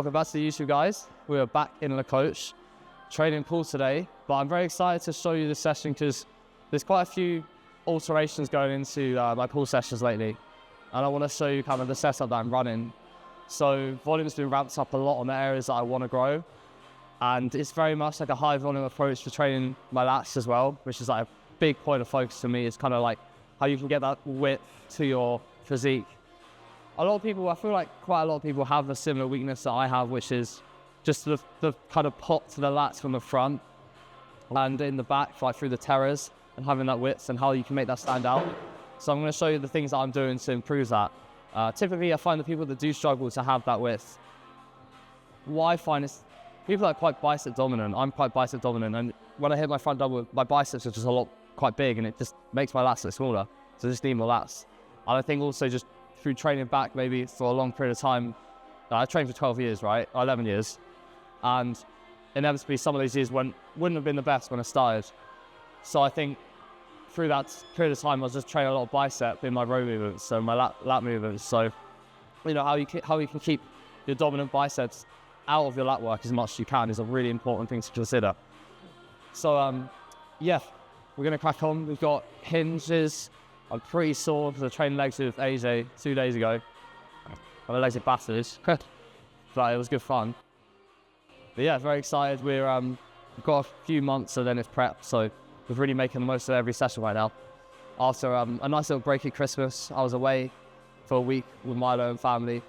Welcome back to the YouTube, guys. We are back in the coach, training pool today, but I'm very excited to show you this session because there's quite a few alterations going into my pool sessions lately, and I want to show you kind of the setup that I'm running. So volume's been ramped up a lot on the areas that I want to grow, and it's very much like a high volume approach for training my lats as well, which is like a big point of focus for me. It's kind of like how you can get that width to your physique. A lot of people, I feel like quite a lot of people have a similar weakness that I have, which is just the kind of pop to the lats from the front and in the back, like through the terrace, and having that width and how you can make that stand out. So I'm going to show you the things that I'm doing to improve that. Typically, I find the people that do struggle to have that width, what I find is people that are quite bicep dominant. I'm quite bicep dominant, and when I hit my front double, my biceps are just quite big, and it just makes my lats look smaller. So I just need more lats. And I think also just through training back maybe for a long period of time, I trained for 12 years, right? 11 years. And inevitably some of those years wouldn't have been the best when I started. So I think through that period of time, I was just training a lot of bicep in my row movements, so my lat movements. So, you know, how you can keep your dominant biceps out of your lat work as much as you can is a really important thing to consider. So, yeah, we're gonna crack on. We've got hinges. I'm pretty sore because I trained legs with AJ 2 days ago. And my legs are battered, but it was good fun. But yeah, very excited. We've got a few months and then it's prep, so we're really making the most of every session right now. After a nice little break at Christmas, I was away for a week with Milo and family.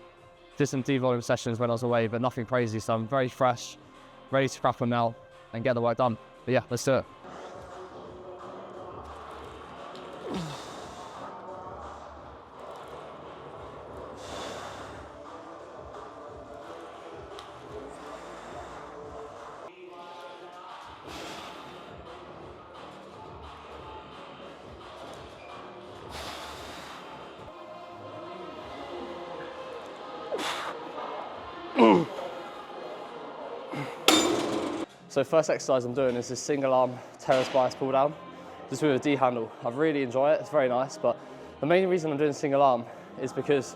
Did some deep-volume sessions when I was away, but nothing crazy, so I'm very fresh, ready to crack on now and get the work done. But yeah, let's do it. So first exercise I'm doing is this single arm terrace bias pull down, just with a D handle. I really enjoy it, it's very nice, but the main reason I'm doing single arm is because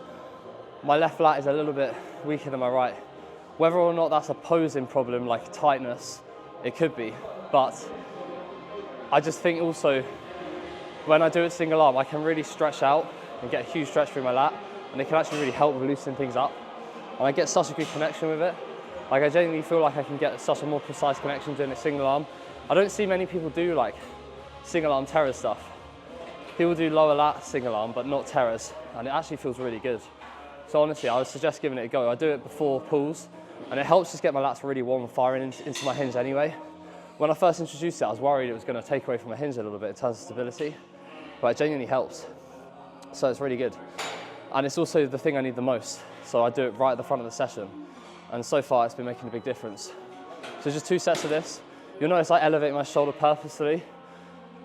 my left lat is a little bit weaker than my right. Whether or not that's a posing problem like tightness, it could be, but I just think also when I do it single arm, I can really stretch out and get a huge stretch through my lat, and it can actually really help with loosening things up. And I get such a good connection with it. Like I genuinely feel like I can get such a more precise connection doing it single arm. I don't see many people do like single arm terrace stuff. People do lower lat single arm, but not terrace, and it actually feels really good. So honestly, I would suggest giving it a go. I do it before pulls, and it helps just get my lats really warm and firing into my hinge anyway. When I first introduced it, I was worried it was going to take away from my hinge a little bit in terms of stability, but it genuinely helps. So it's really good. And it's also the thing I need the most. So I do it right at the front of the session. And so far it's been making a big difference. So just 2 sets of this. You'll notice I elevate my shoulder purposefully.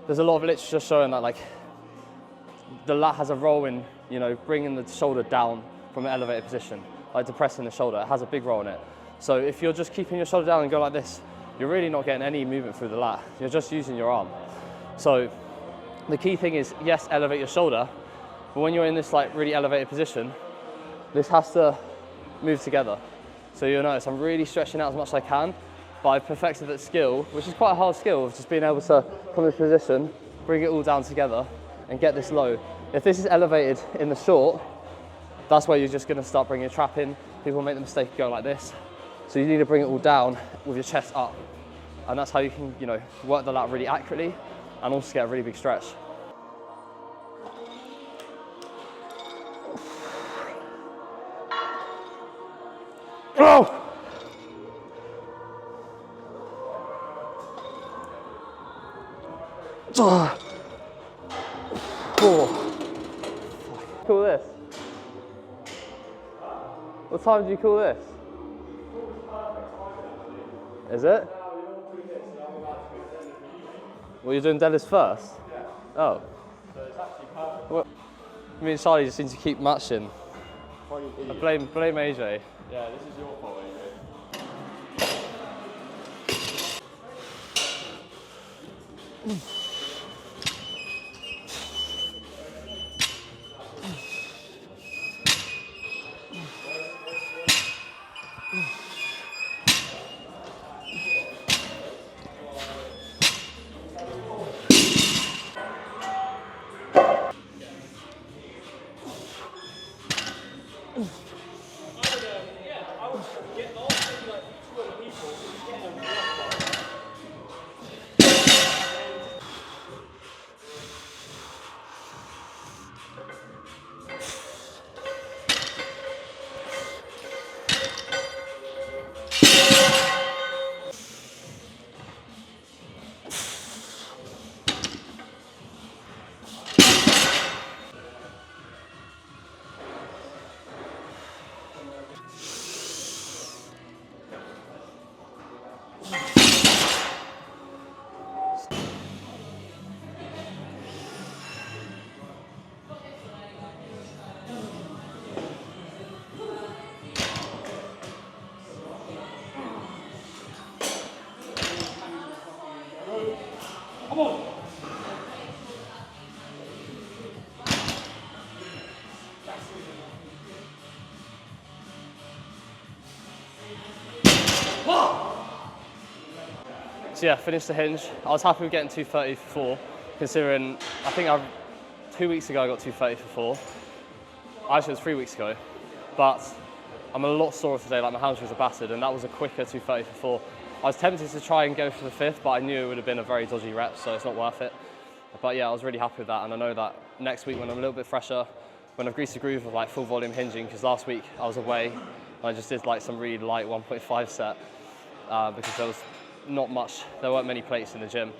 There's a lot of literature showing that like the lat has a role in, you know, bringing the shoulder down from an elevated position, like depressing the shoulder. It has a big role in it. So if you're just keeping your shoulder down and go like this, you're really not getting any movement through the lat. You're just using your arm. So the key thing is, yes, elevate your shoulder, but when you're in this like really elevated position, this has to move together. So you'll notice I'm really stretching out as much as I can, but I've perfected that skill, which is quite a hard skill, of just being able to come in this position, bring it all down together and get this low. If this is elevated in the short, that's where you're just gonna start bringing your trap in. People make the mistake of going like this. So you need to bring it all down with your chest up. And that's how you can, you know, work the lat really accurately and also get a really big stretch. Oh! Call this? What time do you call this? Is it? Well, you're doing deadlifts first? Yeah. Oh. So it's actually perfect. Well, me and Charlie just seem to keep matching. I blame AJ. Yeah, this is your fault, AJ. So yeah, finished the hinge. I was happy with getting 230 for 4, considering I think 2 weeks ago I got 230 for 4. Actually, it was 3 weeks ago, but I'm a lot sorer today, like my hamstrings are battered, and that was a quicker 230 for 4. I was tempted to try and go for the 5th, but I knew it would have been a very dodgy rep, so it's not worth it. But yeah, I was really happy with that, and I know that next week when I'm a little bit fresher, when I've greased the groove of like full volume hinging, because last week I was away, and I just did like some really light 1.5 set, because there weren't many plates in the gym.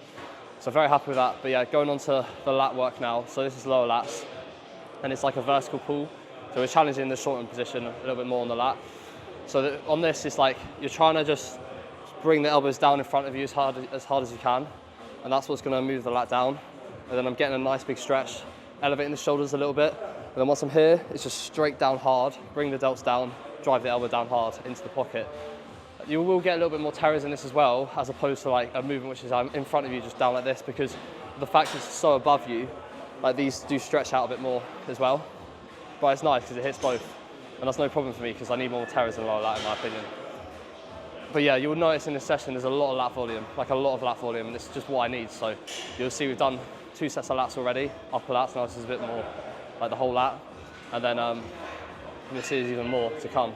So very happy with that. But yeah, going on to the lat work now. So this is lower lats, and it's like a vertical pull. So we're challenging the shortened position a little bit more on the lat. So on this, it's like you're trying to just bring the elbows down in front of you as hard as you can, and that's what's going to move the lat down. And then I'm getting a nice big stretch, elevating the shoulders a little bit. And then once I'm here, it's just straight down hard, bring the delts down, drive the elbow down hard into the pocket. You will get a little bit more tears in this as well, as opposed to like a movement which is in front of you, just down like this, because the fact it's so above you, like these do stretch out a bit more as well. But it's nice because it hits both, and that's no problem for me because I need more tears than lower lat in my opinion. But yeah, you'll notice in this session there's a lot of lat volume, like a lot of lat volume, and it's just what I need. So you'll see we've done 2 sets of lats already, upper lats. Now this is a bit more like the whole lat, and then you'll see there's even more to come.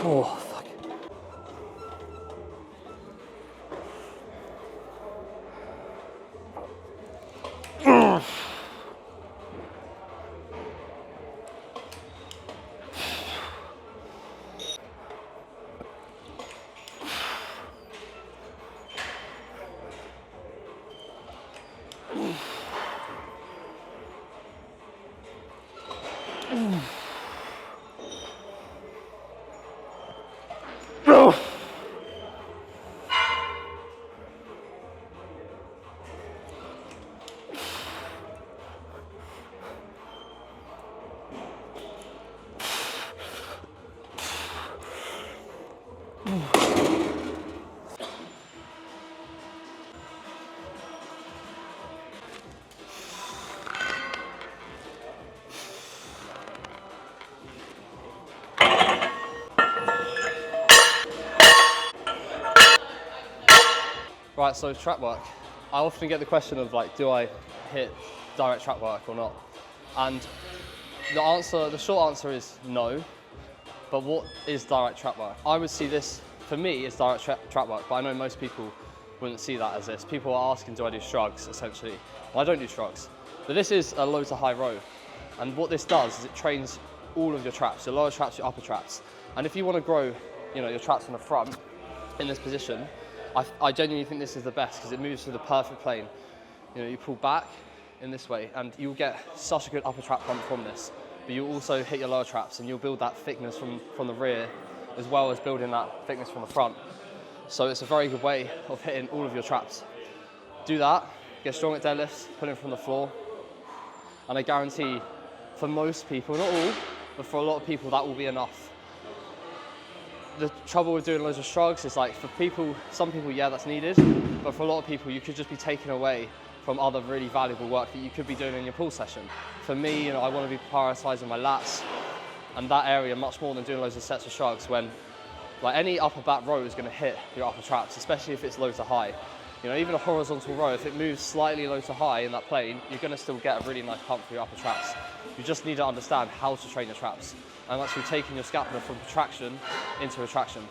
Oh, fuck. Right, so trap work. I often get the question of like, do I hit direct trap work or not? And the short answer is no. But what is direct trap work? I would see this, for me, as direct trap work, but I know most people wouldn't see that as this. People are asking, do I do shrugs, essentially? Well, I don't do shrugs. But this is a low to high row. And what this does is it trains all of your traps, your lower traps, your upper traps. And if you want to grow, your traps from the front in this position, I genuinely think this is the best because it moves to the perfect plane. You pull back in this way and you'll get such a good upper trap pump from this, but you'll also hit your lower traps and you'll build that thickness from the rear as well as building that thickness from the front. So it's a very good way of hitting all of your traps. Do that, get strong at deadlifts, pulling from the floor, and I guarantee for most people, not all, but for a lot of people that will be enough. The trouble with doing loads of shrugs is like for people, some people, yeah, that's needed, but for a lot of people, you could just be taken away from other really valuable work that you could be doing in your pull session. For me, I want to be prioritizing my lats and that area much more than doing loads of sets of shrugs when like any upper back row is going to hit your upper traps, especially if it's low to high. Even a horizontal row, if it moves slightly low to high in that plane, you're going to still get a really nice pump for your upper traps. You just need to understand how to train your traps and actually taking your scapula from protraction into retraction.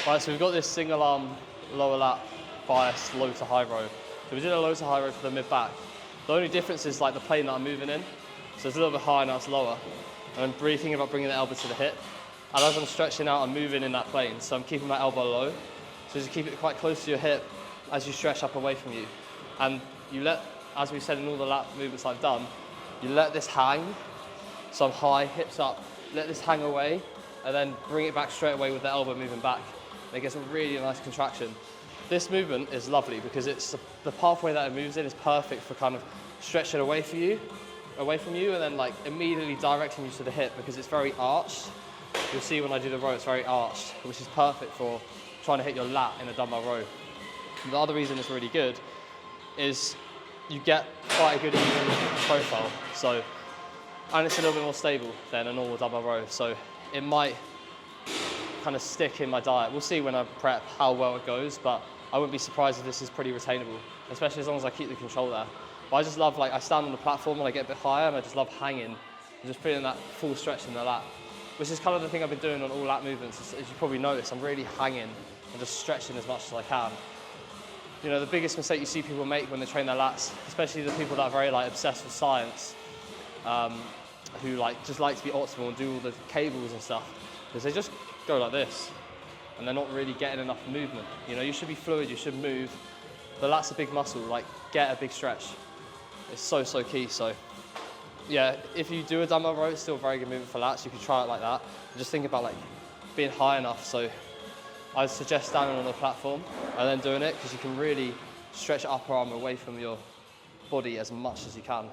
Right, so we've got this single arm lower lat bias low to high row. So we did a low to high row for the mid back. The only difference is like the plane that I'm moving in. So it's a little bit higher, now it's lower. And I'm thinking about bringing the elbow to the hip. And as I'm stretching out, I'm moving in that plane. So I'm keeping my elbow low. So just keep it quite close to your hip as you stretch up away from you. And you let, as we've said in all the lat movements I've done, you let this hang. So I'm high, hips up, let this hang away, and then bring it back straight away with the elbow moving back. And it gets a really nice contraction. This movement is lovely because it's the pathway that it moves in is perfect for kind of stretching away from you, and then like immediately directing you to the hip because it's very arched. You'll see when I do the row, it's very arched, which is perfect for trying to hit your lat in a dumbbell row. And the other reason it's really good is you get quite a good even profile. So, and it's a little bit more stable than a normal dumbbell row. So it might kind of stick in my diet. We'll see when I prep how well it goes, but I wouldn't be surprised if this is pretty retainable, especially as long as I keep the control there. But I just love, like, I stand on the platform and I get a bit higher and I just love hanging and just feeling that full stretch in the lat, which is kind of the thing I've been doing on all lat movements. As you probably noticed, I'm really hanging and just stretching as much as I can. You know, the biggest mistake you see people make when they train their lats, especially the people that are very like obsessed with science, who like just like to be optimal and do all the cables and stuff, is they just go like this and they're not really getting enough movement. You know, you should be fluid, you should move. The lat's a big muscle, like get a big stretch. It's so key. So yeah, if you do a dumbbell row, it's still a very good movement for lats. You can try it like that. And just think about like being high enough. So I suggest standing on the platform and then doing it because you can really stretch your upper arm away from your body as much as you can.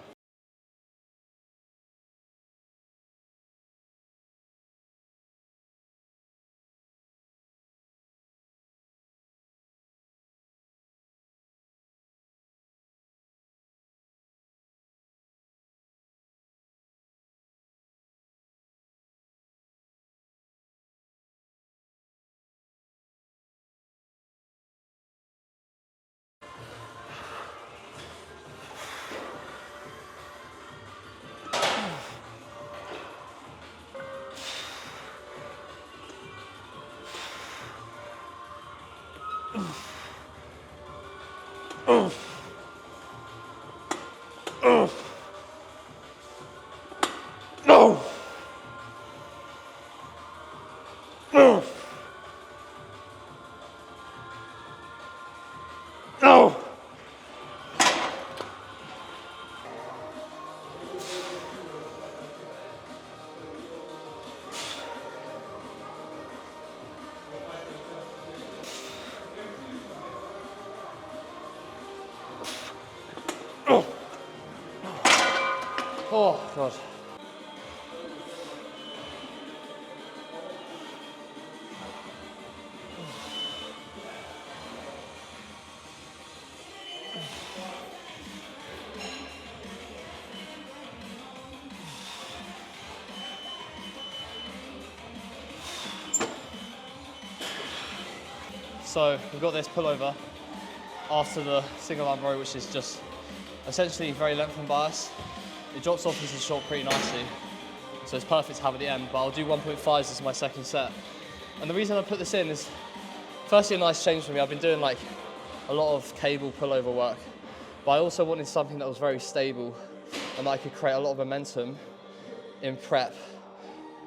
Oh, God. So we've got this pullover after the single arm row, which is just essentially very length and bias. It drops off into the short pretty nicely, so it's perfect to have at the end, but I'll do 1.5s as my second set. And the reason I put this in is, firstly, a nice change for me. I've been doing like a lot of cable pullover work, but I also wanted something that was very stable and that I could create a lot of momentum in prep,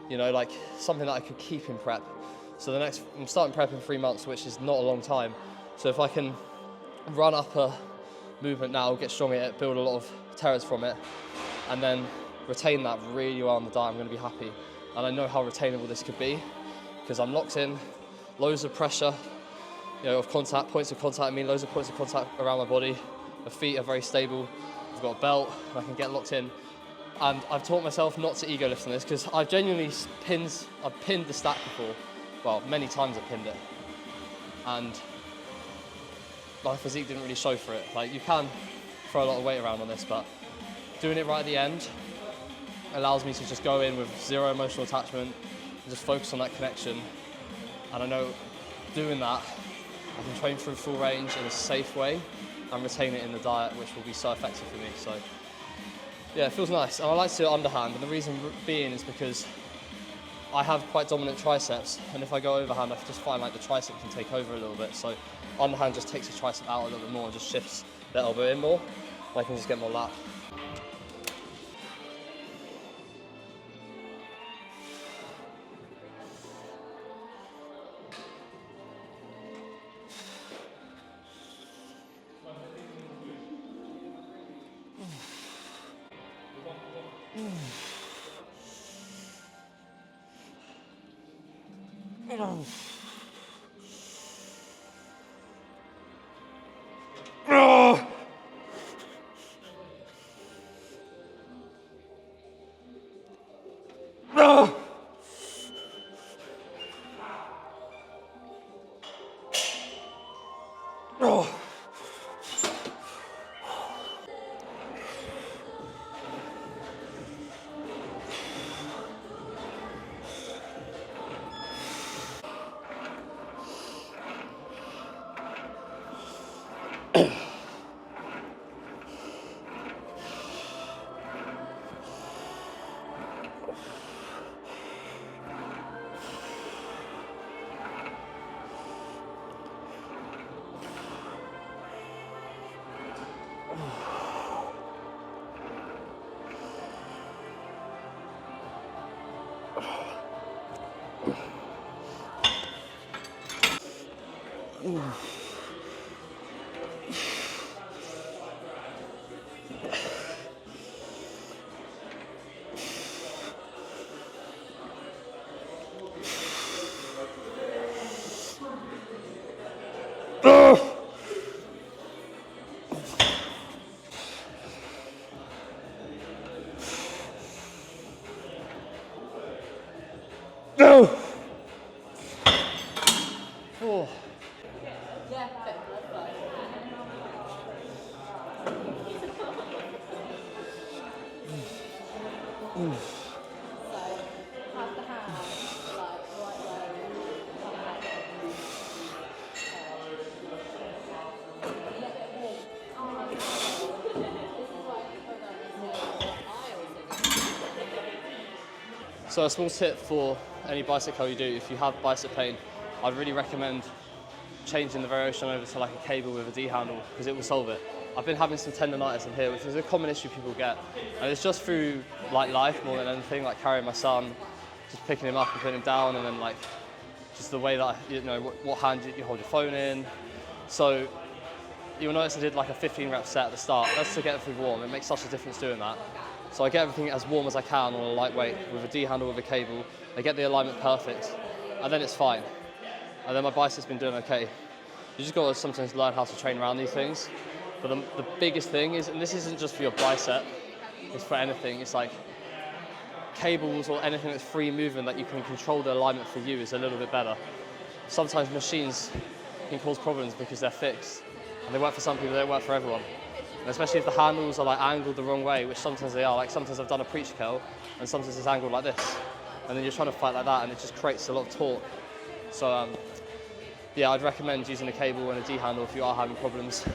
you know, like something that I could keep in prep. So I'm starting prep in 3 months, which is not a long time. So if I can run up a movement now, get strong at it, build a lot of terrors from it, and then retain that really well on the diet, I'm going to be happy. And I know how retainable this could be because I'm locked in, loads of pressure, you know, of contact, points of contact. I mean, loads of points of contact around my body. My feet are very stable. I've got a belt, and I can get locked in. And I've taught myself not to ego lift on this because I've genuinely I've pinned the stack before. Well, many times I've pinned it. And my physique didn't really show for it. Like, you can throw a lot of weight around on this, but doing it right at the end allows me to just go in with zero emotional attachment and just focus on that connection. And I know doing that, I can train through full range in a safe way and retain it in the diet, which will be so effective for me. So yeah, it feels nice. And I like to do it underhand, and the reason being is because I have quite dominant triceps, and if I go overhand, I just find like the tricep can take over a little bit. So underhand just takes the tricep out a little bit more and just shifts the elbow in more, and I can just get more lat. So a small tip for any bicep curl you do, if you have bicep pain, I'd really recommend changing the variation over to like a cable with a D handle, because it will solve it. I've been having some tendonitis in here, which is a common issue people get. And it's just through like life more than anything, like carrying my son, just picking him up and putting him down, and then like just the way that, you know, what hand you hold your phone in. So you'll notice I did like a 15 rep set at the start. That's to get everything warm. It makes such a difference doing that. So I get everything as warm as I can on a lightweight with a D handle with a cable. I get the alignment perfect, and then it's fine. And then my bicep's been doing okay. You just got to sometimes learn how to train around these things. But the biggest thing is, and this isn't just for your bicep, it's for anything, it's like cables or anything that's free movement that you can control the alignment for you is a little bit better. Sometimes machines can cause problems because they're fixed, and they work for some people, they don't work for everyone. And especially if the handles are like angled the wrong way, which sometimes they are, like sometimes I've done a preacher curl and sometimes it's angled like this. And then you're trying to fight like that and it just creates a lot of torque. So yeah, I'd recommend using a cable and a D handle if you are having problems.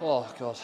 Oh, God.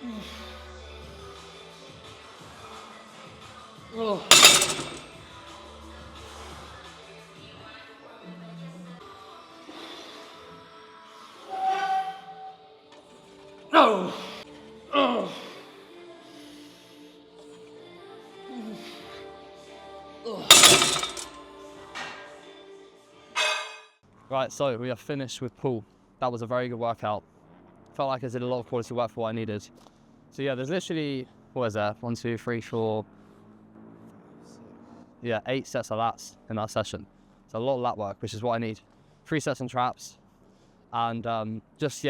Oh. No. Oh. Right, so we are finished with pull. That was a very good workout. Felt like I did a lot of quality work for what I needed. So yeah, there's literally, what is there? 1, 2, 3, 4. Yeah, 8 sets of lats in that session. It's a lot of lat work, which is what I need. 3 sets on traps, and just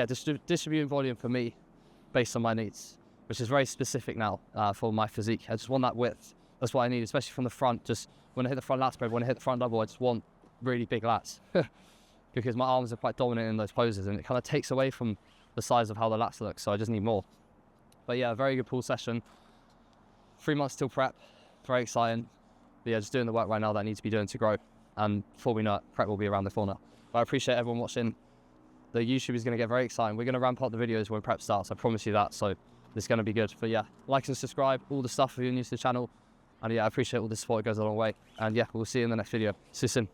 distributing volume for me based on my needs, which is very specific now for my physique. I just want that width. That's what I need, especially from the front. Just when I hit the front lat spread, when I hit the front double, I just want really big lats because my arms are quite dominant in those poses, and it kind of takes away from the size of how the lats look. So I just need more. But yeah, very good pull session. 3 months till prep, very exciting. But yeah, just doing the work right now that I need to be doing to grow. And before we know it, prep will be around the corner. But I appreciate everyone watching. The YouTube is going to get very exciting. We're going to ramp up the videos when prep starts. I promise you that. So it's going to be good. But yeah, like and subscribe, all the stuff if you're new to the channel. And yeah, I appreciate all the support. It goes a long way. And yeah, we'll see you in the next video. See you soon.